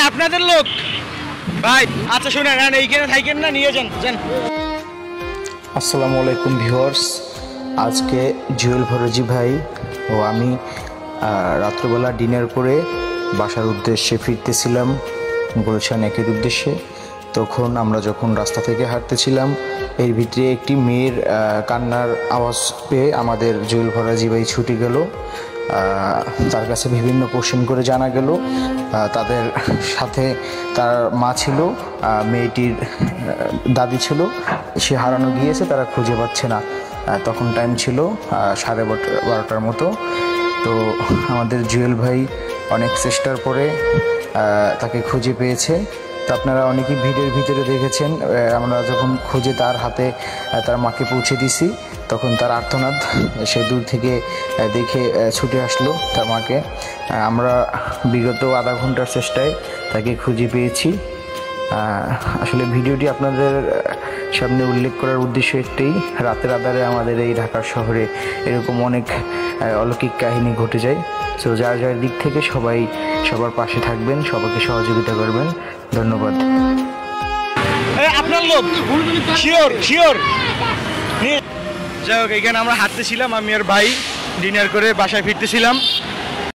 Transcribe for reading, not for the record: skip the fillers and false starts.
আপনাদের লোক ভাই। আচ্ছা শুনেন, এইখানে থাকেন না, নিয়ে যান যান। আসসালামু আলাইকুম ভিউয়ার্স, আজকে জুয়েল ফরজি ভাই ও আমি রাত্রবেলা ডিনার করে বাসার উদ্দেশ্যে ফিরতেছিলাম গুলশান একের উদ্দেশ্যে। তখন আমরা যখন রাস্তা থেকে হাঁটতেছিলাম, এর ভিতরে একটি মেয়ের কান্নার আওয়াজ পেয়ে আমাদের জুয়েল ফরজি ভাই ছুটে গেল। তার কাছে বিভিন্ন কোশ্চেন করে জানা গেল তাদের সাথে তার মা ছিল, মেয়েটির দাদি ছিল, সে হারানো গিয়েছে, তারা খুঁজে পাচ্ছে না। তখন টাইম ছিল 12:30 মতো। তো আমাদের জুয়েল ভাই অনেক চেষ্টার পরে তাকে খুঁজে পেয়েছে। তো আপনারা অনেকেই ভিডিওর ভিতরে দেখেছেন, আমরা যখন খুঁজে তার হাতে তার মাকে পৌঁছে দিছি, তখন তার আর্তনাদ সে দূর থেকে দেখে ছুটে আসলো তার মাকে। আমরা বিগত আধা ঘন্টার চেষ্টায় তাকে খুঁজে পেয়েছি। আসলে ভিডিওটি আপনাদের সামনে উল্লেখ করার উদ্দেশ্য একটাই, রাতের আধারে আমাদের এই ঢাকার শহরে এরকম অনেক অলৌকিক কাহিনী ঘটে যায়। সো যার যার দিক থেকে সবাই সবার পাশে থাকবেন, সবাইকে সহযোগিতা করবেন। ধন্যবাদ। আপনার লোক শিওর শিওর। যাই হোক, এখানে আমরা হাঁটতেছিলাম, আমি আর ভাই ডিনার করে বাসায় ফিরতেছিলাম।